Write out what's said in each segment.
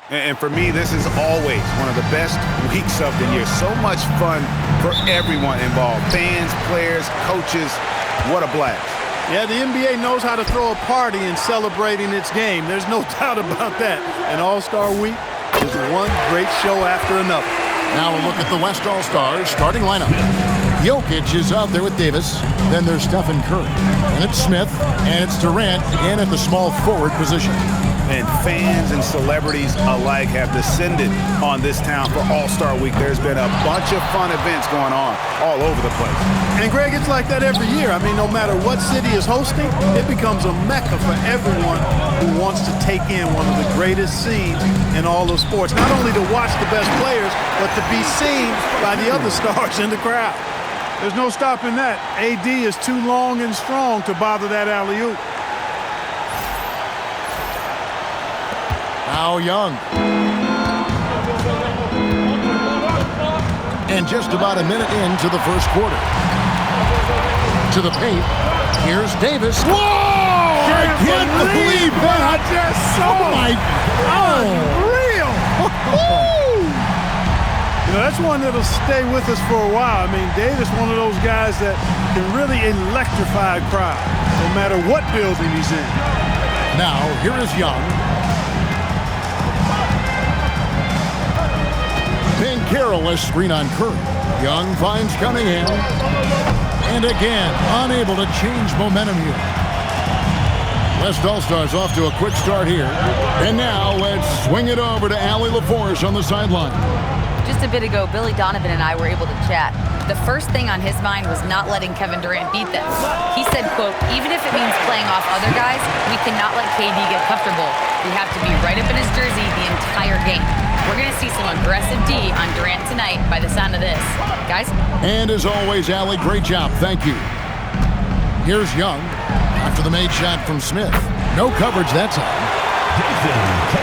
And for me, this is always one of the best weeks of the year. So much fun for everyone involved. Fans, players, coaches. What a blast. Yeah, the NBA knows how to throw a party in celebrating its game. There's no doubt about that. And All-Star Week is one great show after another. Now a look at the West All-Stars starting lineup. Jokic is out there with Davis. Then there's Stephen Curry. And it's Smith. And it's Durant again at the small forward position. And fans and celebrities alike have descended on this town for All-Star Week. There's been a bunch of fun events going on all over the place. And, Greg, it's like that every year. I mean, no matter what city is hosting, it becomes a mecca for everyone who wants to take in one of the greatest scenes in all of sports. Not only to watch the best players, but to be seen by the other stars in the crowd. There's no stopping that. AD is too long and strong to bother that alley-oop. Now Young. And just about a minute into the first quarter. To the paint. Here's Davis. Whoa! I can't believe that. I just saw. Oh, my God. Unreal. You know, that's one that'll stay with us for a while. I mean, Davis, one of those guys that can really electrify a crowd, no matter what building he's in. Now, here is Young. Carroll has screen on Curry. Young finds Cunningham. And again, unable to change momentum here. West All-Stars off to a quick start here. And now let's swing it over to Allie LaForce on the sideline. Just a bit ago, Billy Donovan and I were able to chat. The first thing on his mind was not letting Kevin Durant beat them. He said, quote, even if it means playing off other guys, we cannot let KD get comfortable. We have to be right up in his jersey the entire game. We're going to see some aggressive D on Durant tonight by the sound of this. Guys? And as always, Allie, great job. Thank you. Here's Young after the made shot from Smith. No coverage that time.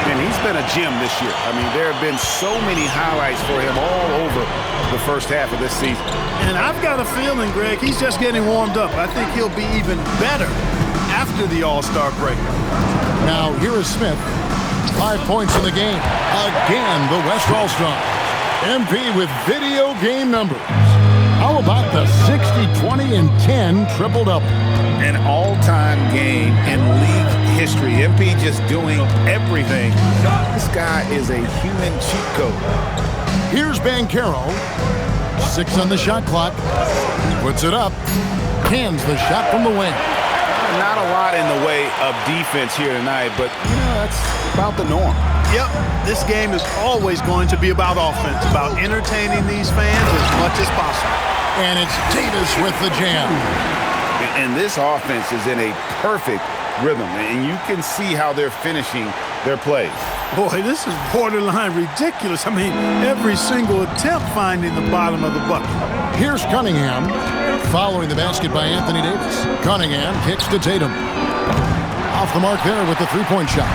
And he's been a gem this year. I mean, there have been so many highlights for him all over the first half of this season. And I've got a feeling, Greg, he's just getting warmed up. I think he'll be even better after the All-Star break. Now, here is Smith. 5 points in the game. Again, the West All-Stars. MP with video game numbers. How about the 60, 20, and 10 triple-double? An all-time game in league history. MP just doing everything. This guy is a human cheat code. Here's Banchero. 6 on the shot clock. Puts it up. Hands the shot from the wing. Not a lot in the way of defense here tonight, but, you know, that's about the norm. Yep, this game is always going to be about offense, about entertaining these fans as much as possible. And it's Davis with the jam. And this offense is in a perfect rhythm, and you can see how they're finishing their plays. Boy, this is borderline ridiculous. I mean, every single attempt finding the bottom of the bucket. Here's Cunningham, following the basket by Anthony Davis. Cunningham kicks to Tatum. Off the mark there with the three-point shot.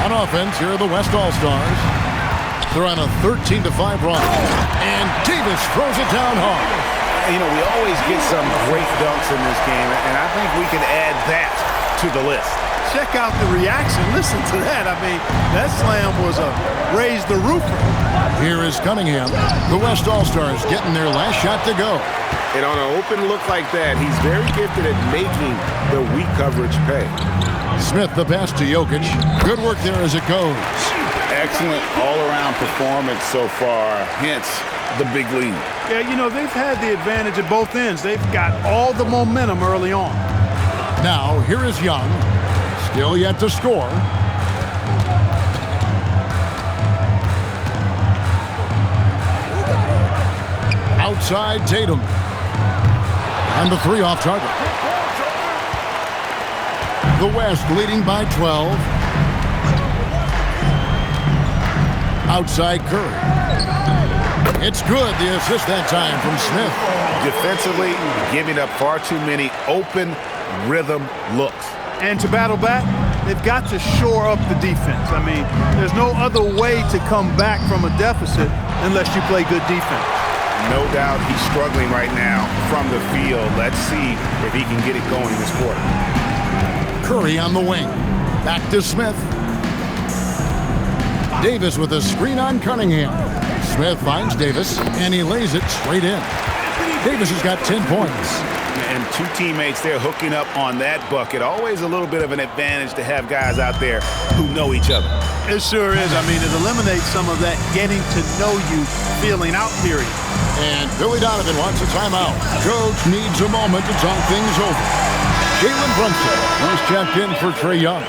On offense, here are the West All-Stars. They're on a 13-5 run. And Davis throws it down hard. You know, we always get some great dunks in this game, and I think we can add that to the list. Check out the reaction. Listen to that. I mean, that slam was a raise the roofer. Here is Cunningham. The West All-Stars getting their last shot to go. And on an open look like that, he's very gifted at making the weak coverage pay. Smith the pass to Jokic. Good work there as it goes. Excellent all-around performance so far, hence the big lead. Yeah, you know, they've had the advantage at both ends. They've got all the momentum early on. Now, here is Young. Still yet to score. Outside Tatum. And the three off target. The West leading by 12. Outside Curry. It's good, the assist that time from Smith. Defensively, giving up far too many open rhythm looks. And to battle back, they've got to shore up the defense. I mean, there's no other way to come back from a deficit unless you play good defense. No doubt he's struggling right now from the field. Let's see if he can get it going this quarter. Curry on the wing. Back to Smith. Davis with a screen on Cunningham. Smith finds Davis, and he lays it straight in. Davis has got 10 points. And two teammates there hooking up on that bucket. Always a little bit of an advantage to have guys out there who know each other. It sure is. I mean, it eliminates some of that getting to know you feeling out period. And Billy Donovan wants a timeout. Coach needs a moment to talk things over. Jalen Brunson was checked in for Trae Young.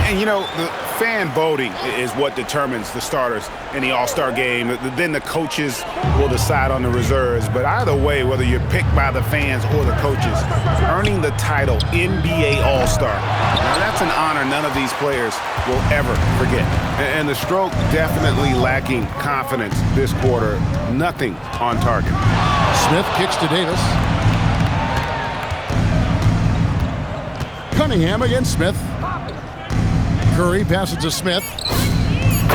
And, you know, the fan voting is what determines the starters in the All-Star game. Then the coaches will decide on the reserves. But either way, whether you're picked by the fans or the coaches, earning the title NBA All-Star, now that's an honor none of these players will ever forget. And the stroke definitely lacking confidence this quarter. Nothing on target. Smith kicks to Davis. Cunningham against Smith. Curry passes to Smith.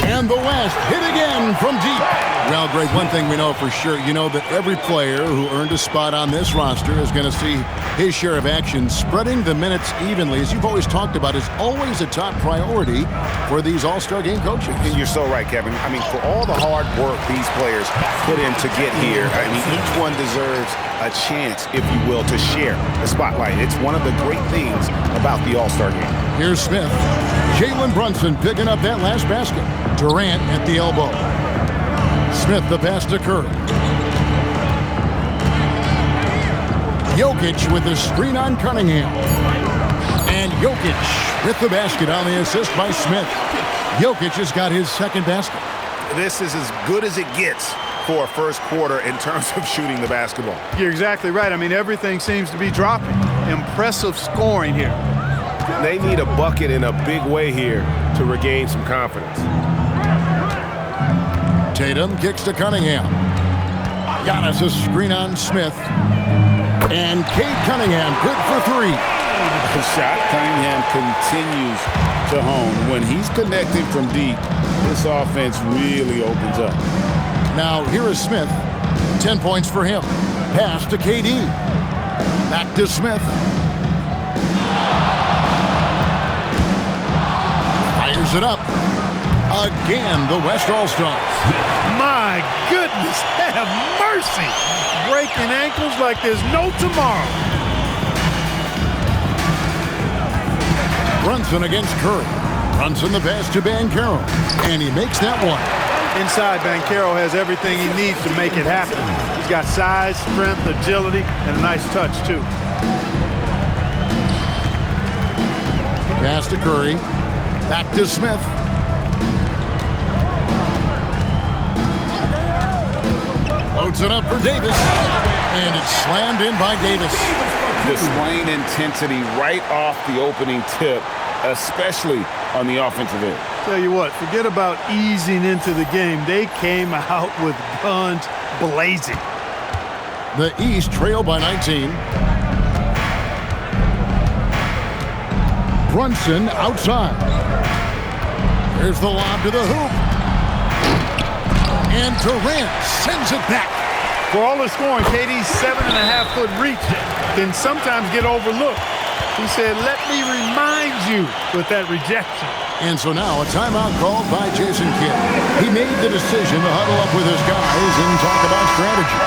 And the West hit again from deep. Well, Greg, one thing we know for sure, you know that every player who earned a spot on this roster is going to see his share of action. Spreading the minutes evenly, as you've always talked about, is always a top priority for these All-Star game coaches. And you're so right, Kevin. I mean, for all the hard work these players put in to get here, I mean, each one deserves a chance, if you will, to share the spotlight. It's one of the great things about the All-Star game. Here's Smith. Jalen Brunson picking up that last basket. Durant at the elbow. Smith the pass to Curry. Jokic with the screen on Cunningham. And Jokic with the basket on the assist by Smith. Jokic has got his second basket. This is as good as it gets for a first quarter in terms of shooting the basketball. You're exactly right. I mean, everything seems to be dropping. Impressive scoring here. They need a bucket in a big way here to regain some confidence. Tatum kicks to Cunningham. Giannis a screen on Smith. And Cade Cunningham good for three. The shot Cunningham continues to hone. When he's connecting from deep, this offense really opens up. Now here is Smith. 10 points for him. Pass to KD. Back to Smith. Fires it up. Again, the West All-Stars. My goodness, have mercy. Breaking ankles like there's no tomorrow. Brunson against Curry. Brunson the pass to Banchero. And he makes that one. Inside, Banchero has everything he needs to make it happen. He's got size, strength, agility, and a nice touch, too. Pass to Curry. Back to Smith. Loads it up for Davis. And it's slammed in by Davis. Displaying intensity right off the opening tip, especially on the offensive end. Tell you what, forget about easing into the game. They came out with guns blazing. The East trail by 19. Brunson outside. Here's the lob to the hoop. And Durant sends it back. For all the scoring, KD's 7.5-foot reach can sometimes get overlooked. He said, let me remind you with that rejection. And so now a timeout called by Jason Kidd. He made the decision to huddle up with his guys and talk about strategy.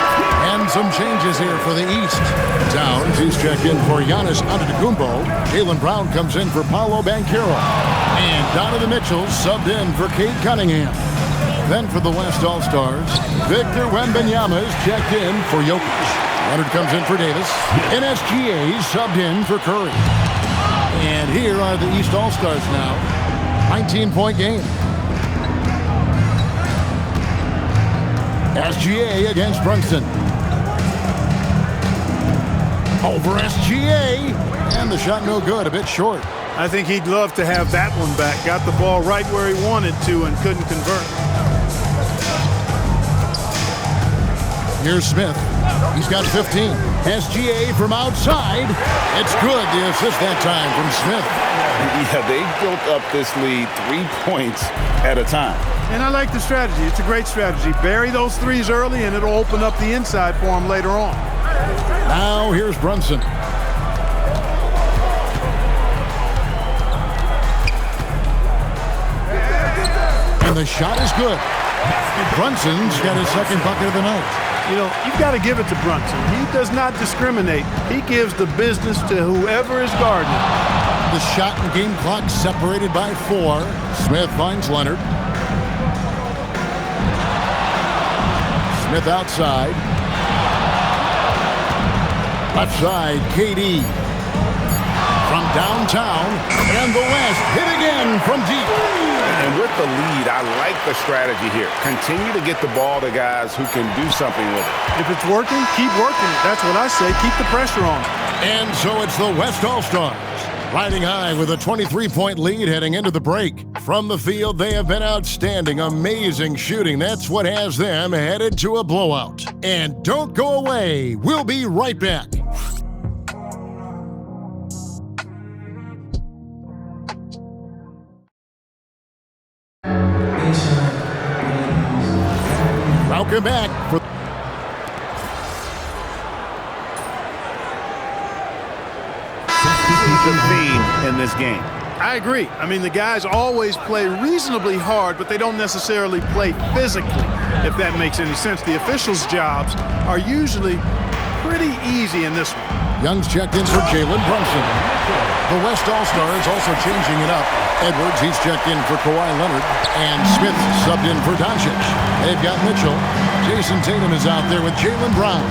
And some changes here for the East. Towns, he's checked in for Giannis Antetokounmpo. Jaylen Brown comes in for Paolo Banchero. And Donovan Mitchell subbed in for Cade Cunningham. Then for the West All-Stars, Victor Wembanyama is checked in for Jokic. Leonard comes in for Davis. And SGA subbed in for Curry. And here are the East All-Stars now. 19-point game. SGA against Brunson. Over SGA. And the shot no good, a bit short. I think he'd love to have that one back. Got the ball right where he wanted to and couldn't convert. Here's Smith. He's got 15. SGA from outside. It's good. The assist that time from Smith. Yeah, they built up this lead 3 points at a time. And I like the strategy. It's a great strategy. Bury those threes early, and it'll open up the inside for him later on. Now here's Brunson. And the shot is good. Brunson's got his second bucket of the night. You know, you've got to give it to Brunson. He does not discriminate. He gives the business to whoever is guarding. The shot and game clock separated by 4. Smith finds Leonard. Smith outside. Left side, KD. From downtown, and the West hit again from deep. And with the lead, I like the strategy here. Continue to get the ball to guys who can do something with it. If it's working, keep working it. That's what I say. Keep the pressure on. And so it's the West All-Stars, riding high with a 23-point lead heading into the break. From the field, they have been outstanding, amazing shooting. That's what has them headed to a blowout. And don't go away. We'll be right back. Welcome back for the theme in this game. I agree. I mean, the guys always play reasonably hard, but they don't necessarily play physically, if that makes any sense. The officials' jobs are usually pretty easy in this one. Young's checked in for Jalen Brunson. The West All-Stars also changing it up. Edwards, he's checked in for Kawhi Leonard. And Smith subbed in for Doncic. They've got Mitchell. Jason Tatum is out there with Jaylen Brown.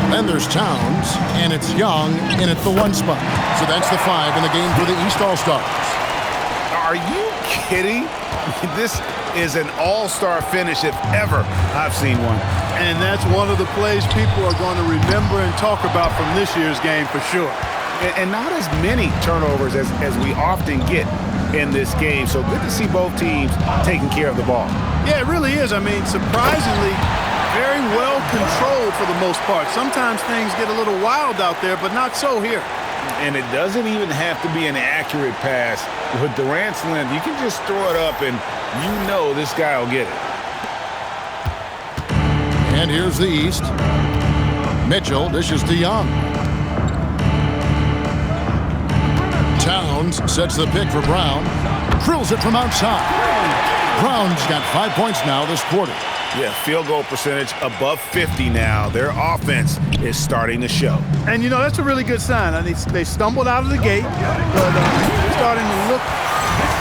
Then there's Towns, and it's Young in at the 1 spot. So that's the 5 in the game for the East All-Stars. Are you kidding? This is an all-star finish if ever I've seen one. And that's one of the plays people are going to remember and talk about from this year's game for sure. And not as many turnovers as we often get in this game. So good to see both teams taking care of the ball. Yeah, it really is. I mean, surprisingly, very well controlled for the most part. Sometimes things get a little wild out there, but not so here. And it doesn't even have to be an accurate pass. With Durant's length, you can just throw it up and you know this guy will get it. And here's the East. Mitchell dishes to Young. Towns sets the pick for Brown. Drills it from outside. Brown's got 5 points now this quarter. Yeah, field goal percentage above 50 now. Their offense is starting to show. And, you know, that's a really good sign. I mean, they stumbled out of the gate, but they're starting to look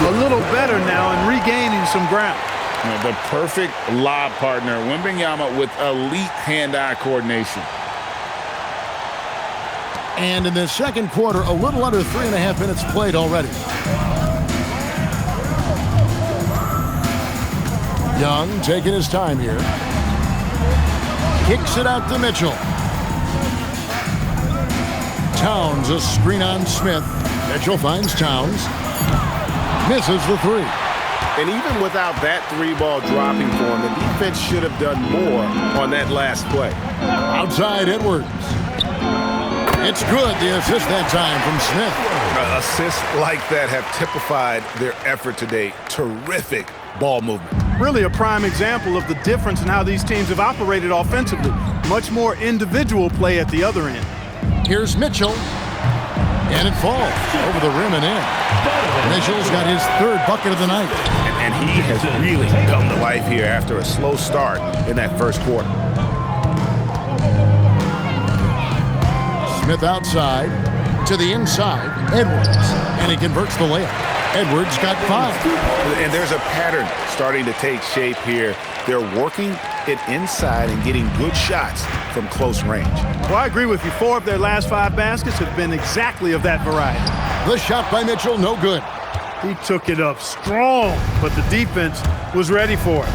a little better now and regaining some ground. You know, the perfect lob partner, Wembanyama, with elite hand-eye coordination. And in the second quarter, a little under 3.5 minutes played already. Young taking his time here. Kicks it out to Mitchell. Towns, a screen on Smith. Mitchell finds Towns. Misses the 3. And even without that 3-ball dropping for him, the defense should have done more on that last play. Outside Edwards. It's good, the assist that time from Smith. Assists like that have typified their effort today. Terrific ball movement. Really a prime example of the difference in how these teams have operated offensively. Much more individual play at the other end. Here's Mitchell. And it falls over the rim and in. Mitchell's got his 3rd bucket of the night. And he has really come to life here after a slow start in that first quarter. Smith outside to the inside. Edwards. And he converts the layup. Edwards got 5. And there's a pattern starting to take shape here. They're working it inside and getting good shots from close range. Well, I agree with you. 4 of their last 5 baskets have been exactly of that variety. The shot by Mitchell, no good. He took it up strong, but the defense was ready for it.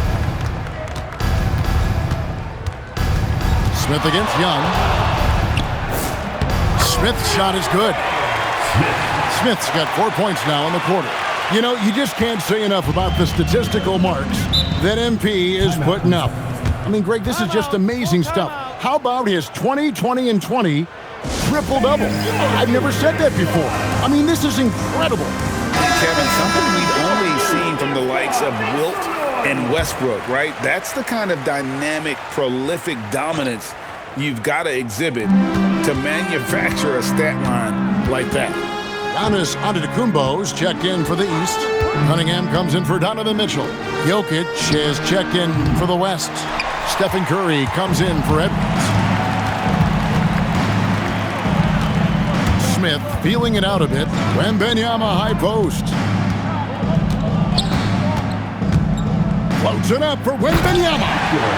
Smith against Young. Smith's shot is good. Smith's got 4 points now in the quarter. You know, you just can't say enough about the statistical marks that MP is putting up. I mean, Greg, this is just amazing stuff. How about his 20, 20, and 20 triple-double? I've never said that before. I mean, this is incredible. Kevin, something we've only seen from the likes of Wilt and Westbrook, right? That's the kind of dynamic, prolific dominance you've got to exhibit to manufacture a stat line like that. Giannis Antetokounmpo's checked in for the East. Cunningham comes in for Donovan Mitchell. Jokic is checked in for the West. Stephen Curry comes in for Edwards. Smith feeling it out a bit. Wembanyama high post. Floats it up for Wembanyama.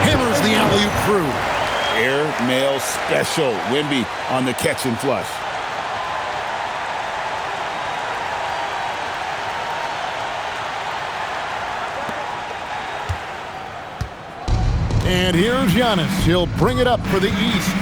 Hammers the alley-oop through. Air mail special. Wemby on the catch and flush. And here's Giannis. He'll bring it up for the East.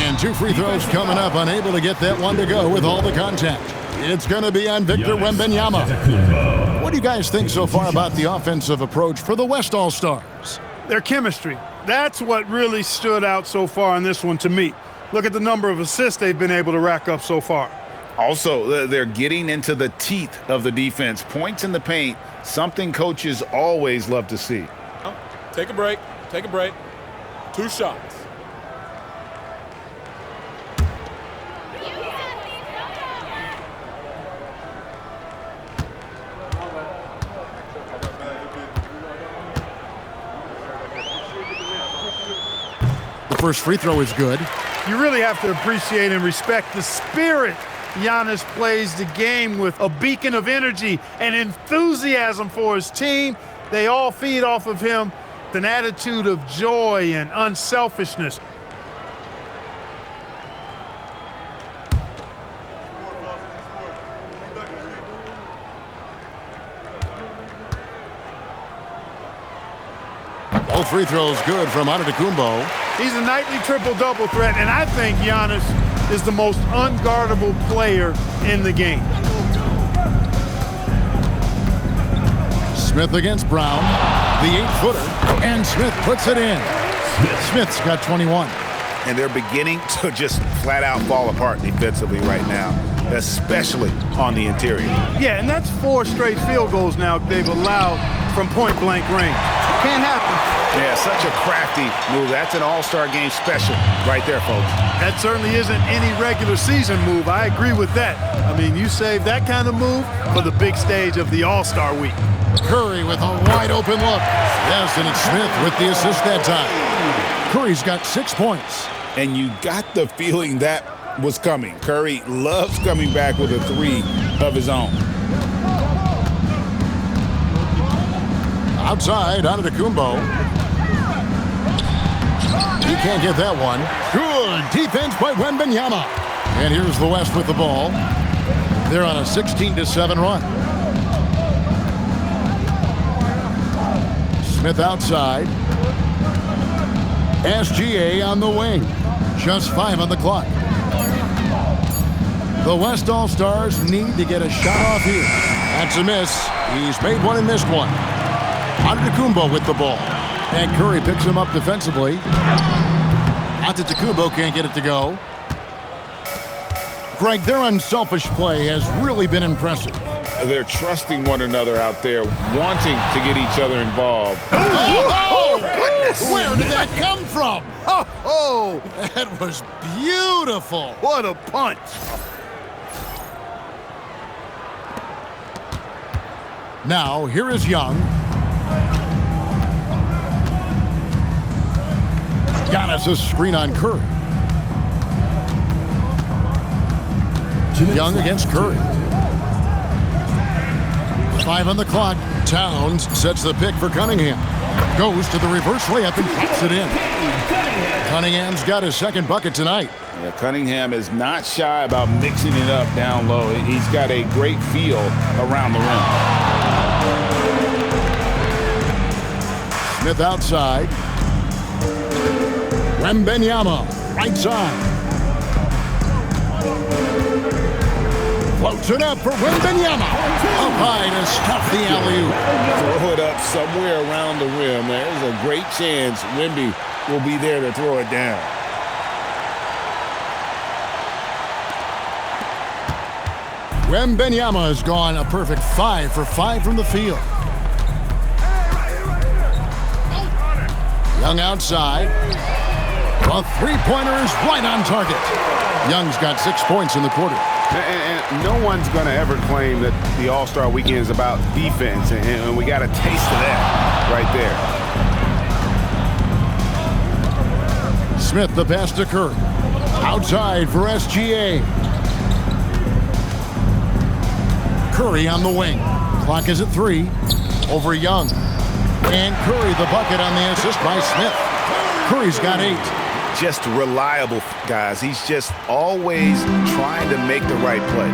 And 2 free throws coming up. Unable to get that one to go with all the contact. It's going to be on Victor Wembanyama. What do you guys think so far about the offensive approach for the West All-Stars? Their chemistry. That's what really stood out so far in this one to me. Look at the number of assists they've been able to rack up so far. Also, they're getting into the teeth of the defense. Points in the paint, something coaches always love to see. Take a break. Take a break. 2 shots. The first free throw is good. You really have to appreciate and respect the spirit Giannis plays the game with, a beacon of energy and enthusiasm for his team. They all feed off of him, an attitude of joy and unselfishness. Both free throws good from Antetokounmpo. He's a nightly triple-double threat, and I think Giannis is the most unguardable player in the game. Smith against Brown, the 8-footer, and Smith puts it in. Smith's got 21. And they're beginning to just flat out fall apart defensively right now, especially on the interior. Yeah, and that's 4 straight field goals now they've allowed from point-blank range. Can't happen. Yeah, such a crafty move. That's an all-star game special right there, folks. That certainly isn't any regular season move. I agree with that. I mean, you save that kind of move for the big stage of the All-Star week. Curry with a wide open look. Yes, and it's Smith with the assist that time. Curry's got 6 points. And you got the feeling that was coming. Curry loves coming back with a 3 of his own. Outside, Antetokounmpo. He can't get that one. Good defense by Wembanyama. And here's the West with the ball. They're on a 16-7 run. Smith outside. SGA on the wing. Just 5 on the clock. The West All-Stars need to get a shot off here. That's a miss. He's made one and missed one. Antetokounmpo with the ball. And Curry picks him up defensively. Antetokounmpo can't get it to go. Greg, their unselfish play has really been impressive. They're trusting one another out there, wanting to get each other involved. Oh, goodness! Where did that come from? Oh, that was beautiful. What a punch. Now, here is Young. Giannis' screen on Curry. Young against Curry. 5 on the clock. Towns sets the pick for Cunningham. Goes to the reverse layup and pops it in. Cunningham's got his 2nd bucket tonight. Yeah, Cunningham is not shy about mixing it up down low. He's got a great feel around the rim. Smith outside. Wembanyama, right side. Floats it up for Wembanyama. Up high to stuff the alley-oop. Throw it up somewhere around the rim. There's a great chance Wemby will be there to throw it down. Wembanyama has gone a perfect 5 for 5 from the field. Young outside. A 3-pointer is right on target. Young's got 6 points in the quarter. And no one's going to ever claim that the All-Star Weekend is about defense, and we got a taste of that right there. Smith, the pass to Curry. Outside for SGA. Curry on the wing. Clock is at 3. Over Young. And Curry the bucket on the assist by Smith. Curry's got 8. Just reliable, guys. He's just always trying to make the right play.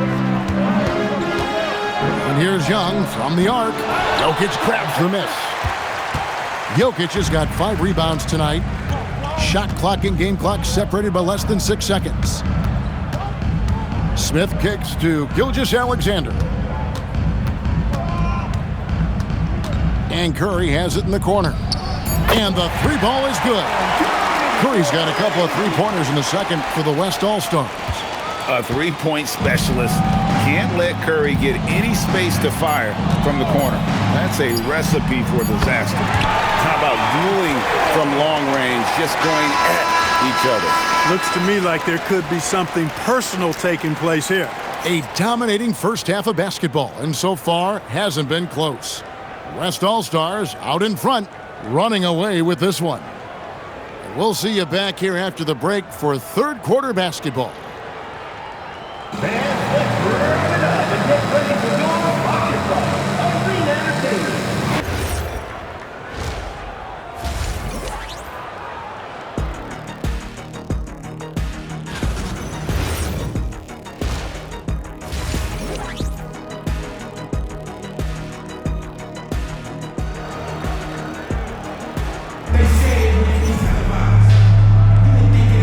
And here's Young from the arc. Jokic grabs the miss. Jokic has got 5 rebounds tonight. Shot clock and game clock separated by less than 6 seconds. Smith kicks to Gilgeous-Alexander. And Curry has it in the corner. And the 3 ball is good. Curry's got a couple of 3-pointers in the second for the West All-Stars. A 3-point specialist can't let Curry get any space to fire from the corner. That's a recipe for disaster. How about dueling from long range, just going at each other? Looks to me like there could be something personal taking place here. A dominating first half of basketball, and so far hasn't been close. West All-Stars out in front, running away with this one. And we'll see you back here after the break for third quarter basketball. Fans, let's turn it up and get ready for your basketball. Arena Entertainment.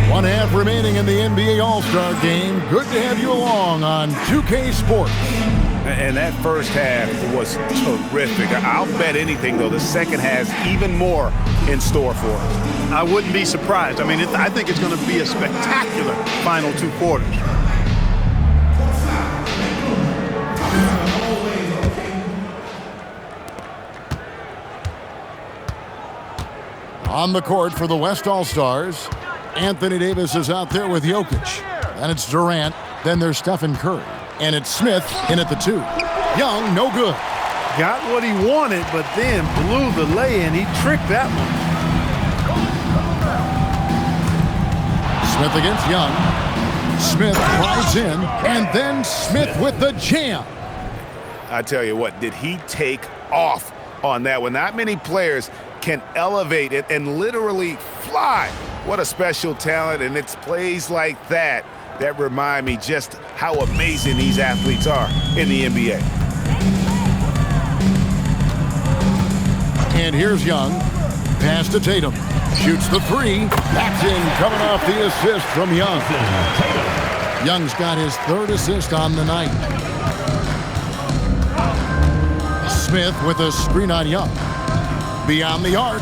One half remaining in the NBA All-Star Game. Good to have you along on 2K Sports. And that first half was terrific. I'll bet anything, though, the second has even more in store for us. I wouldn't be surprised. I mean, I think it's going to be a spectacular final 2 quarters. On the court for the West All-Stars, Anthony Davis is out there with Jokic. And it's Durant. Then there's Stephen Curry. And it's Smith in at the 2. Young, no good. Got what he wanted, but then blew the lay-in. He tricked that one. Smith against Young. Smith drives in, and then Smith with the jam. I tell you what, did he take off on that one? Not many players can elevate it and literally fly. What a special talent, and it's plays like that that remind me just how amazing these athletes are in the NBA. And here's Young. Pass to Tatum. Shoots the 3. That's in, coming off the assist from Young. Young's got his 3rd assist on the night. Smith with a screen on Young. Beyond the arc.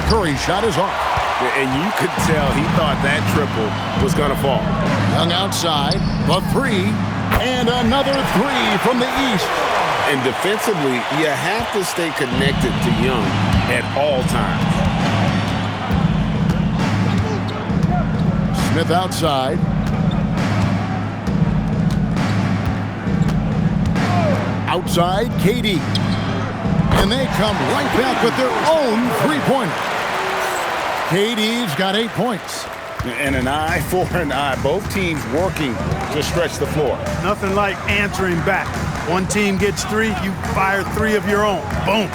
Curry shot is off. And you could tell he thought that triple was going to fall. Young outside, the 3, and another 3 from the east. And defensively, you have to stay connected to Young at all times. Smith outside. Outside, KD. And they come right back with their own 3-pointer. KD's got 8 points. And an eye for an eye. Both teams working to stretch the floor. Nothing like answering back. One team gets 3, you fire 3 of your own. Boom.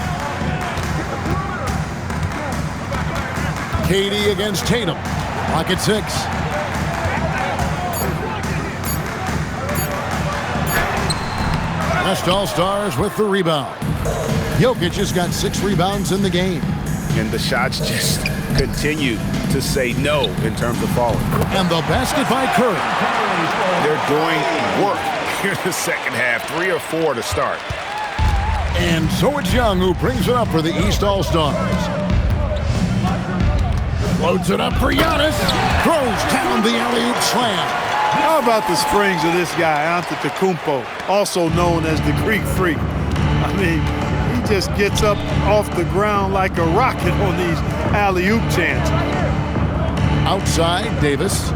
KD against Tatum. Clock at 6. West All-Stars with the rebound. Jokic has got 6 rebounds in the game. And the shots just continue to say no in terms of falling. And the basket by Curry. They're doing work here in the second half. 3 or 4 to start. And so it's Young who brings it up for the East All-Stars. Loads it up for Giannis. Throws down the alley-oop slam. How about the springs of this guy, Antetokounmpo, also known as the Greek Freak? I mean, he just gets up off the ground like a rocket on these alley-oop chances. Outside, Davis.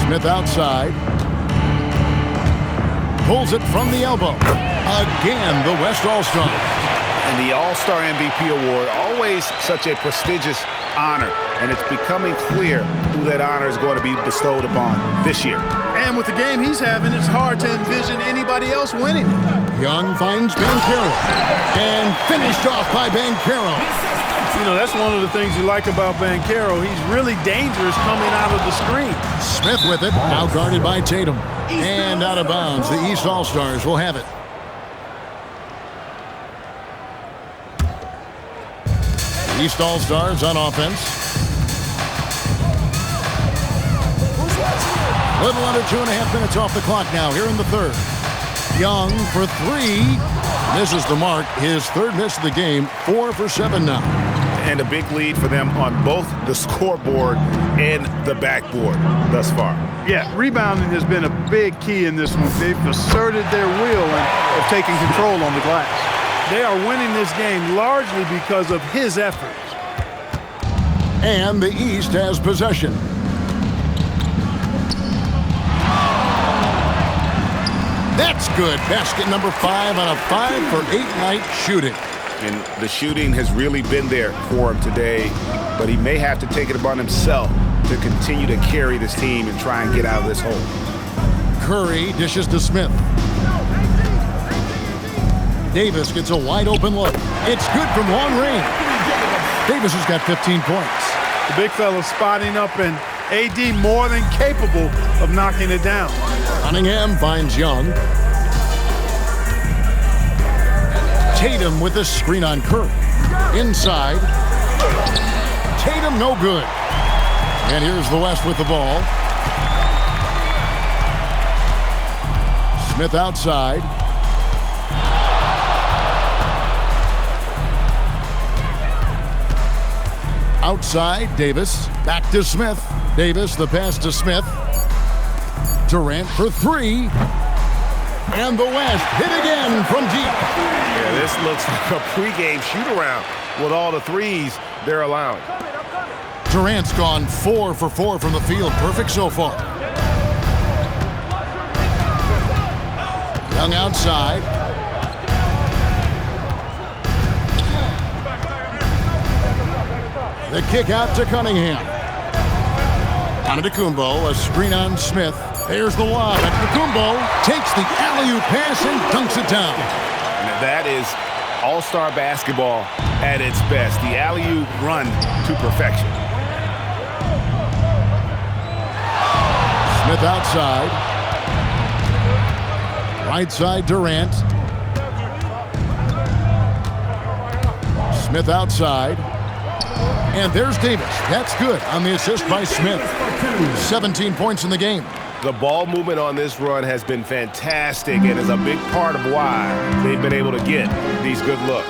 Smith outside. Pulls it from the elbow. Again, the West All-Stars. And the All-Star MVP award, always such a prestigious honor. And it's becoming clear who that honor is going to be bestowed upon this year. And with the game he's having, it's hard to envision anybody else winning it. Young finds Banchero. And finished off by Banchero. You know, that's one of the things you like about Banchero. He's really dangerous coming out of the screen. Smith with it, now guarded by Tatum. And out of bounds, the East All-Stars will have it. East All-Stars on offense. Little under 2.5 minutes off the clock now here in the third. Young for three. Misses the mark. His third miss of the game. 4 for 7 now. And a big lead for them on both the scoreboard and the backboard thus far. Yeah, rebounding has been a big key in this one. They've asserted their will and have taken control on the glass. They are winning this game largely because of his efforts. And the East has possession. That's good. Basket number 5 on a 5 for 8 night shooting. And the shooting has really been there for him today, but he may have to take it upon himself to continue to carry this team and try and get out of this hole. Curry dishes to Smith. Davis gets a wide open look. It's good from long range. Davis has got 15 points. The big fella spotting up, and AD more than capable of knocking it down. Cunningham finds Young. Tatum with the screen on Curry. Inside. Tatum no good. And here's the West with the ball. Smith outside. Outside, Davis. Back to Smith. Davis, the pass to Smith. Durant for three. And the West hit again from deep. Yeah, this looks like a pregame shoot-around with all the threes they're allowing. Durant's gone 4 for 4 from the field. Perfect so far. Young outside. The kick out to Cunningham. Antetokounmpo, a screen on Smith. There's the lob. Antetokounmpo takes the alley-oop pass and dunks it down. Now that is all-star basketball at its best. The alley-oop run to perfection. Smith outside. Right side, Durant. Smith outside. And there's Davis. That's good on the assist by Smith. 17 points in the game. The ball movement on this run has been fantastic and is a big part of why they've been able to get these good looks.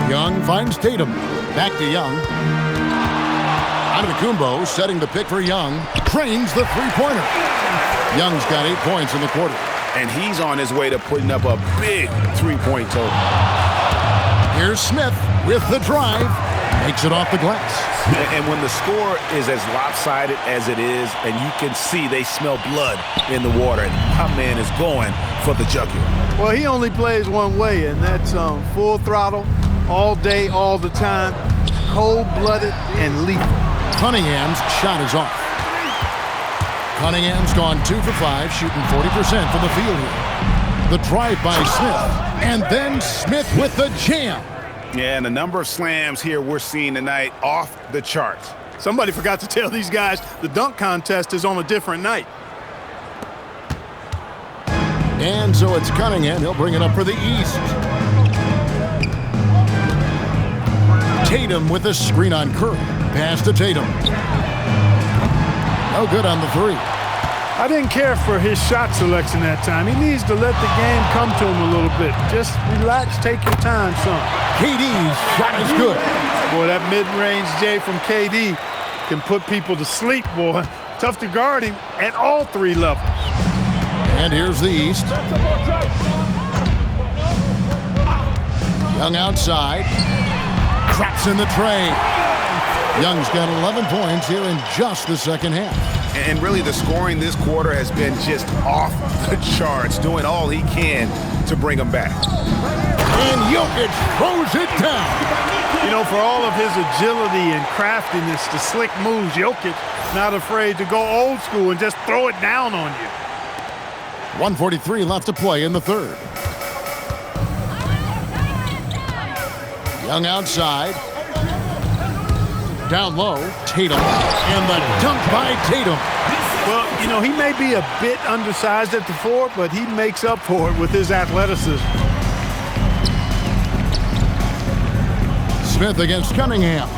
Young finds Tatum. Back to Young. Antetokounmpo setting the pick for Young. Trains the three-pointer. Young's got 8 points in the quarter. And he's on his way to putting up a big three-point total. Here's Smith with the drive. Makes it off the glass. And when the score is as lopsided as it is, and you can see they smell blood in the water, and my man is going for the jugular. Well, he only plays one way, and that's full throttle, all day, all the time, cold-blooded and lethal. Cunningham's shot is off. Cunningham's gone 2 for 5, shooting 40% from the field here. The drive by Smith, and then Smith with the jam. Yeah, and the number of slams here we're seeing tonight off the charts. Somebody forgot to tell these guys the dunk contest is on a different night. And so it's Cunningham. He'll bring it up for the East. Tatum with a screen on Curry. Pass to Tatum. No good on the three. I didn't care for his shot selection that time. He needs to let the game come to him a little bit. Just relax, take your time, son. KD's shot is good. Boy, that mid-range J from KD can put people to sleep, boy. Tough to guard him at all 3 levels. And here's the East. Young outside. Traps in the tray. Young's got 11 points here in just the second half. And really the scoring this quarter has been just off the charts, doing all he can to bring them back. And Jokic throws it down. You know, for all of his agility and craftiness, the slick moves, Jokic not afraid to go old school and just throw it down on you. 1:43 left to play in the third. Young outside. Down low, Tatum. And the dunk by Tatum. Well, you know, he may be a bit undersized at the four, but he makes up for it with his athleticism. Smith against Cunningham.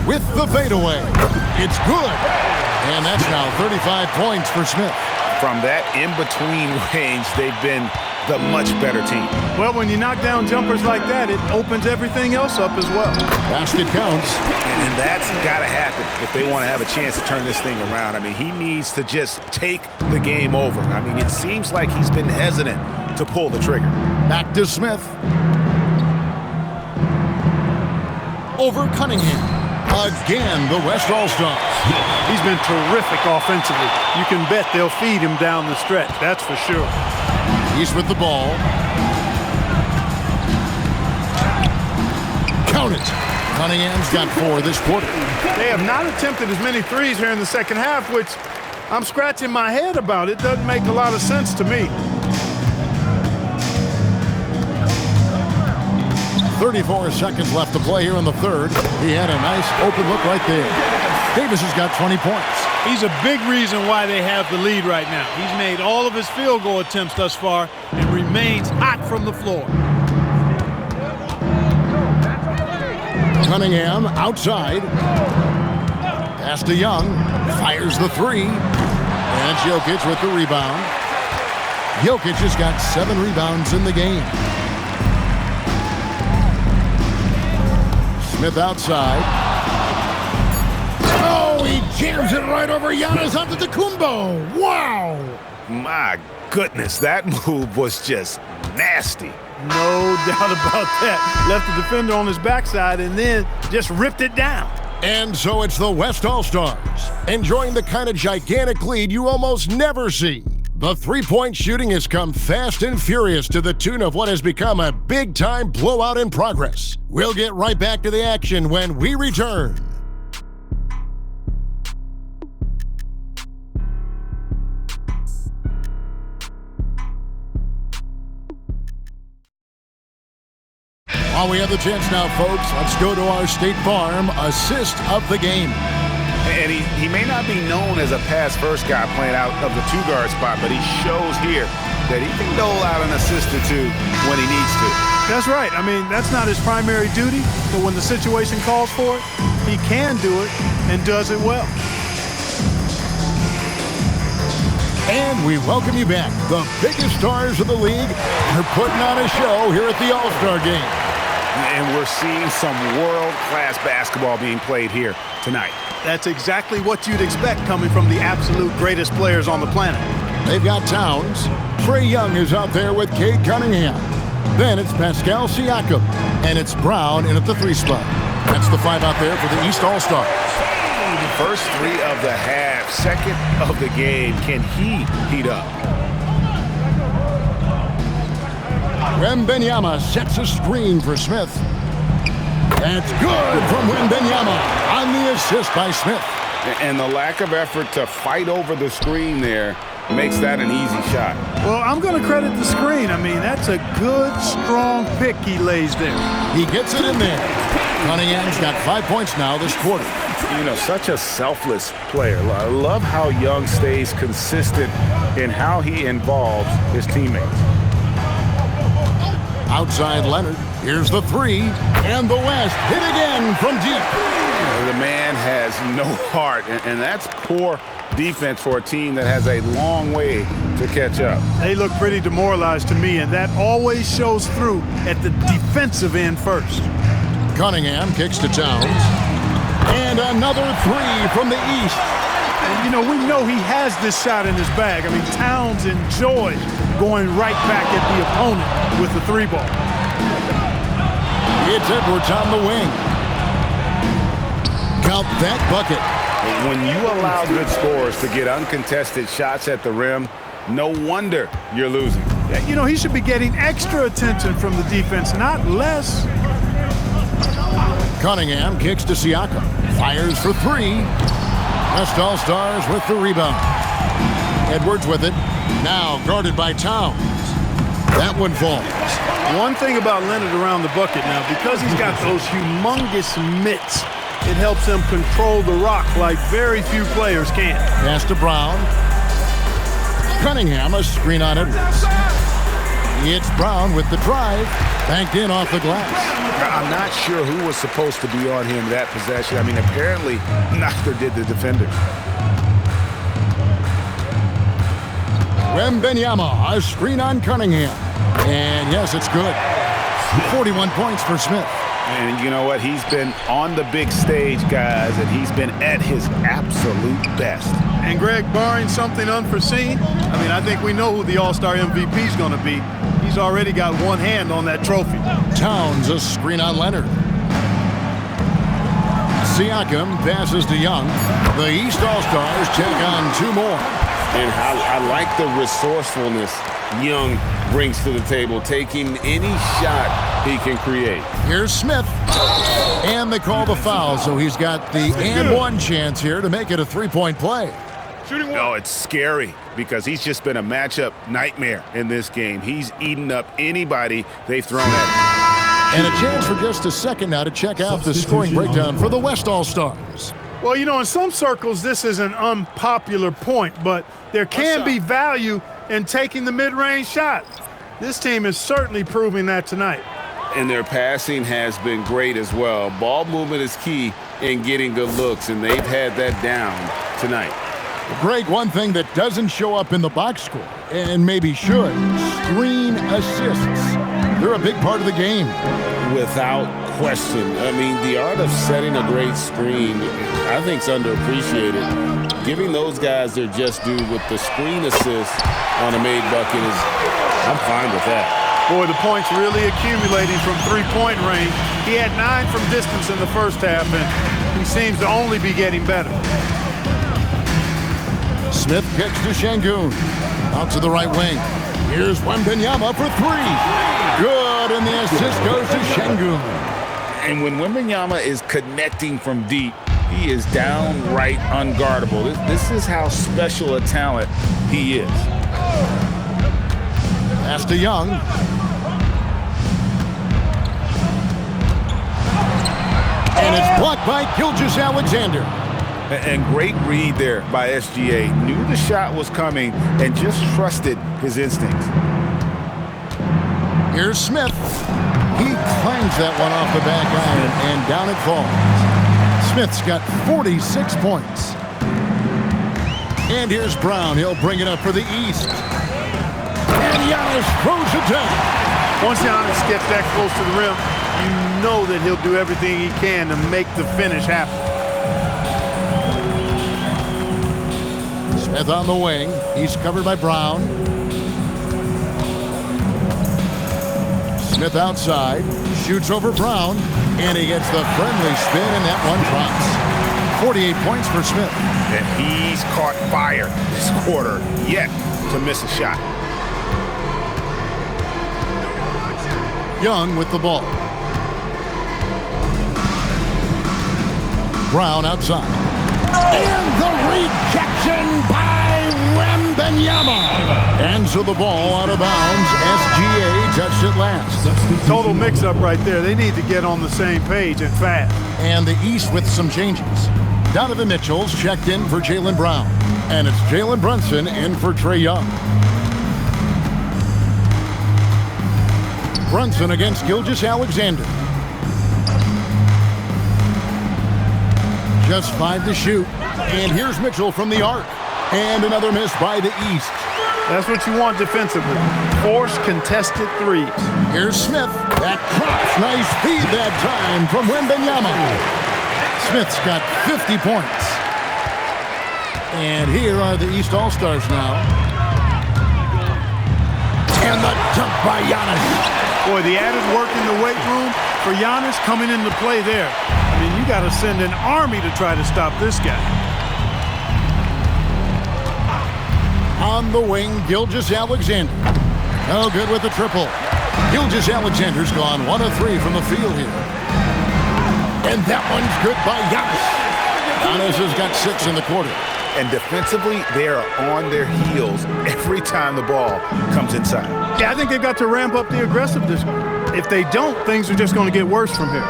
With the fadeaway. It's good. And that's now 35 points for Smith. From that in-between range, they've been the much better team. Well, when you knock down jumpers like that, it opens everything else up as well. Basket counts. And that's got to happen if they want to have a chance to turn this thing around. I mean, he needs to just take the game over. I mean, it seems like he's been hesitant to pull the trigger. Back to Smith. Over Cunningham. Again, the West All-Stars. He's been terrific offensively. You can bet they'll feed him down the stretch, that's for sure. He's with the ball. Count it. Cunningham's got 4 this quarter. They have not attempted as many threes here in the second half, which I'm scratching my head about. It doesn't make a lot of sense to me. 34 seconds left to play here in the third. He had a nice open look right there. Davis has got 20 points. He's a big reason why they have the lead right now. He's made all of his field goal attempts thus far and remains hot from the floor. Cunningham outside. Pass to Young. Fires the three. And Jokic with the rebound. Jokic has got 7 rebounds in the game. Smith outside. Oh, he jams it right over Giannis Antetokounmpo. Wow! My goodness, that move was just nasty. No doubt about that. Left the defender on his backside and then just ripped it down. And so it's the West All-Stars, enjoying the kind of gigantic lead you almost never see. The three-point shooting has come fast and furious to the tune of what has become a big-time blowout in progress. We'll get right back to the action when we return. While we have the chance now, folks, let's go to our State Farm assist of the game. And he may not be known as a pass-first guy playing out of the two-guard spot, but he shows here that he can dole out an assist or two when he needs to. That's right. I mean, that's not his primary duty, but when the situation calls for it, he can do it and does it well. And we welcome you back. The biggest stars of the league are putting on a show here at the All-Star Game. And we're seeing some world-class basketball being played here tonight. That's exactly what you'd expect coming from the absolute greatest players on the planet. They've got Towns. Trae Young is out there with Cade Cunningham. Then it's Pascal Siakam. And it's Brown in at the 3 spot. That's the 5 out there for the East All-Stars. First 3 of the half, second of the game. Can he heat up? Wembanyama sets a screen for Smith. That's good from Wembanyama on the assist by Smith. And the lack of effort to fight over the screen there makes that an easy shot. Well, I'm going to credit the screen. I mean, that's a good, strong pick he lays there. He gets it in there. Cunningham's got 5 points now this quarter. You know, such a selfless player. I love how Young stays consistent in how he involves his teammates. Outside Leonard. Here's the 3. And the West hit again from deep. The man has no heart, and that's poor defense for a team that has a long way to catch up. They look pretty demoralized to me, and that always shows through at the defensive end first. Cunningham kicks to Towns. And another 3 from the East. And, you know, we know he has this shot in his bag. I mean, Towns enjoys going right back at the opponent with the 3 ball. It's Edwards on the wing. about that bucket. When you allow good scorers to get uncontested shots at the rim, no wonder you're losing. You know, he should be getting extra attention from the defense, not less. Cunningham kicks to Siakam. Fires for three. West All-Stars with the rebound. Edwards with it. Now guarded by Towns. That one falls. One thing about Leonard around the bucket now, because he's got those humongous mitts, it helps him control the rock like very few players can. Pass to Brown. Cunningham, a screen on Edwards. It's Brown with the drive. Banked in off the glass. I'm not sure who was supposed to be on him that possession. I mean, apparently neither did the defender. Wembanyama, a screen on Cunningham. And yes, it's good. 41 points for Smith. And you know what? He's been on the big stage, guys, and he's been at his absolute best. And Greg, barring something unforeseen, I mean, I think we know who the All-Star MVP is going to be. He's already got one hand on that trophy. Towns, a screen on Leonard. Siakam passes to Young. The East All-Stars take on two more. And I like the resourcefulness Young brings to the table, taking any shot he can create. Here's Smith. And they call the foul, so he's got the and one chance here to make it a three-point play. Oh, it's scary because he's just been a matchup nightmare in this game. He's eaten up anybody they've thrown at him. And a chance for just a second now to check out the scoring breakdown for the West All-Stars. Well, you know, in some circles, this is an unpopular point, but there can be value in taking the mid-range shot. This team is certainly proving that tonight. And their passing has been great as well. Ball movement is key in getting good looks, and they've had that down tonight. Greg, one thing that doesn't show up in the box score, and maybe should, screen assists. They're a big part of the game. Without question. I mean, the art of setting a great screen, I think, is underappreciated. Giving those guys their just due with the screen assist on a made bucket is, I'm fine with that. Boy, the points really accumulating from three-point range. He had 9 from distance in the first half, and he seems to only be getting better. Smith kicks to Şengün. Out to the right wing. Here's Wembanyama for three. Good, and the assist goes to Şengün. And when Wembanyama is connecting from deep, he is downright unguardable. This is how special a talent he is. Pass to Young. And it's blocked by Gilgeous-Alexander. And great read there by SGA. Knew the shot was coming and just trusted his instincts. Here's Smith. He clangs that one off the back iron, and down it falls. Smith's got 46 points. And here's Brown. He'll bring it up for the East. And Giannis throws it down. Once Giannis gets that close to the rim, you know that he'll do everything he can to make the finish happen. Smith on the wing. He's covered by Brown. Smith outside. Shoots over Brown. And he gets the friendly spin, and that one drops. 48 points for Smith. And he's caught fire this quarter, yet to miss a shot. Young with the ball. Brown outside. And the rejection by Wembanyama. And so the ball out of bounds. SGA touched it last. Total mix-up right there. They need to get on the same page and fast. And the East with some changes. Donovan Mitchell's checked in for Jaylen Brown. And it's Jalen Brunson in for Trae Young. Brunson against Gilgeous-Alexander. Just 5 to shoot. And here's Mitchell from the arc. And another miss by the East. That's what you want defensively. Force contested threes. Here's Smith. That cross. Nice feed that time from Wembanyama. Smith's got 50 points. And here are the East All-Stars now. And the dunk by Giannis. Boy, the added work in the weight room for Giannis coming into play there. mean, you got to send an army to try to stop this guy. On the wing, Gilgeous-Alexander. No good with the triple. Gilgeous-Alexander's gone 1 of 3 from the field here. And that one's good by Giannis. Giannis has got 6 in the quarter. And defensively, they are on their heels every time the ball comes inside. Yeah, I think they've got to ramp up the aggressiveness. If they don't, things are just going to get worse from here.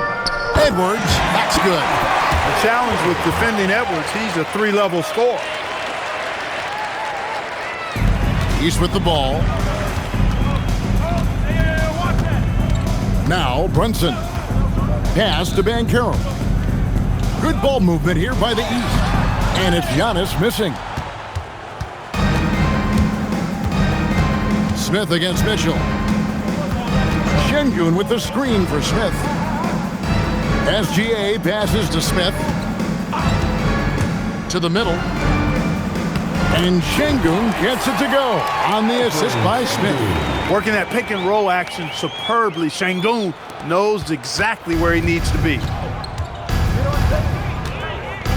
Edwards, that's good. The challenge with defending Edwards, he's a 3-level scorer. He's with the ball. Now Brunson. Pass to Banchero. Good ball movement here by the East. And it's Giannis missing. Smith against Mitchell. Şengün with the screen for Smith. SGA passes to Smith. To the middle. And Şengün gets it to go on the assist by Smith. Working that pick and roll action superbly. Şengün knows exactly where he needs to be.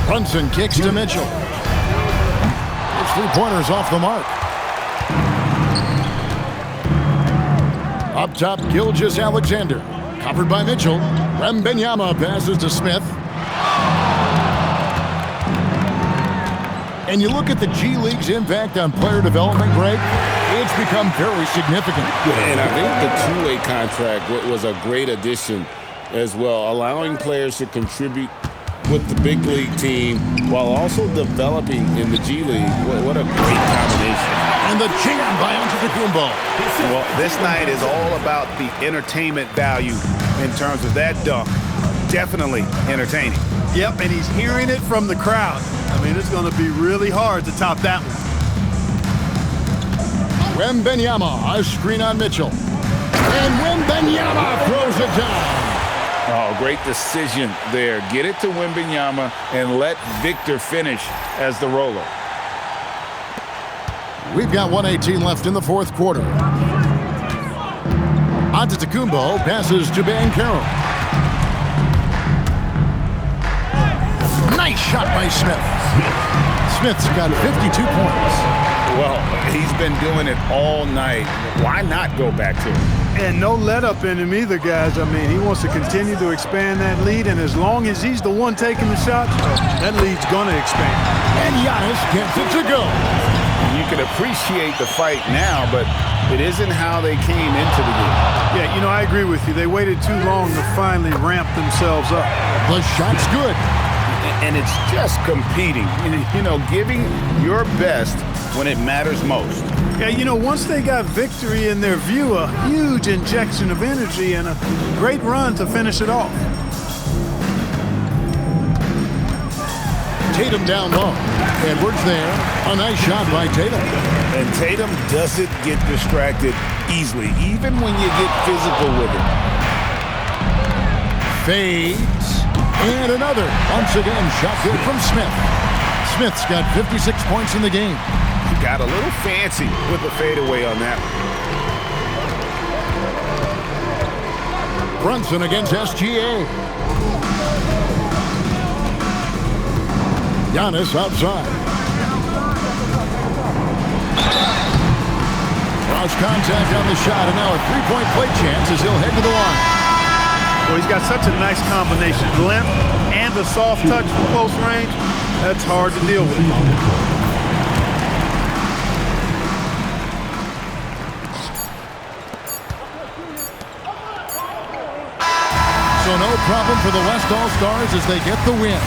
Brunson kicks to Mitchell. His 3-pointers off the mark. Up top, Gilgeous-Alexander. Covered by Mitchell. Wembanyama passes to Smith. And you look at the G League's impact on player development, Greg, it's become very significant. And I think the two-way contract was a great addition as well, allowing players to contribute with the big league team while also developing in the G League. What a great combination. And the jam by Antetokounmpo. Well, this night is all about the entertainment value in terms of that dunk. Definitely entertaining. Yep, and he's hearing it from the crowd. I mean, it's going to be really hard to top that one. Wembanyama, a screen on Mitchell. And Wembanyama throws it down. Oh, great decision there. Get it to Wembanyama and let Victor finish as the roller. We've got 1:18 left in the fourth quarter. Antetokounmpo passes to Banchero. Nice shot by Smith. Smith's got 52 points. Well, he's been doing it all night. Why not go back to him? And no let up in him either, guys. I mean, he wants to continue to expand that lead, and as long as he's the one taking the shots, that lead's going to expand. And Giannis gets it to go. You can appreciate the fight now, but it isn't how they came into the game. Yeah, you know, I agree with you. They waited too long to finally ramp themselves up. The shot's good. And it's just competing, you know, giving your best when it matters most. Yeah, you know, once they got victory in their view, a huge injection of energy and a great run to finish it off. Tatum down low. Edwards there. A nice shot by Tatum. And Tatum doesn't get distracted easily, even when you get physical with him. Fades. And another. Once again, shot good from Smith. Smith's got 56 points in the game. He got a little fancy with the fadeaway on that one. Brunson against SGA. Giannis outside. Cross contact on the shot, and now a three-point play chance as he'll head to the line. Well, he's got such a nice combination. Length and a soft touch from close range. That's hard to deal with. So no problem for the West All-Stars as they get the win.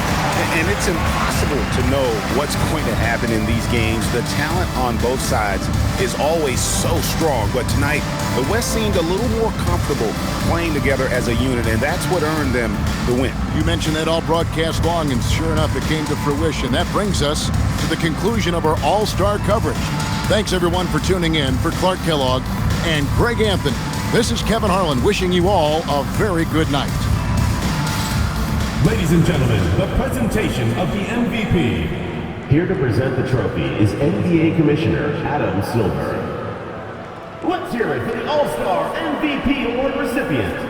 And it's impossible to know what's going to happen in these games. The talent on both sides is always so strong. But tonight, the West seemed a little more comfortable playing together as a unit, and that's what earned them the win. You mentioned that all broadcast long, and sure enough, it came to fruition. That brings us to the conclusion of our All-Star coverage. Thanks, everyone, for tuning in. For Clark Kellogg and Greg Anthony, this is Kevin Harlan wishing you all a very good night. Ladies and gentlemen, the presentation of the MVP. Here to present the trophy is NBA Commissioner Adam Silver. Let's hear it for the All-Star MVP Award recipient,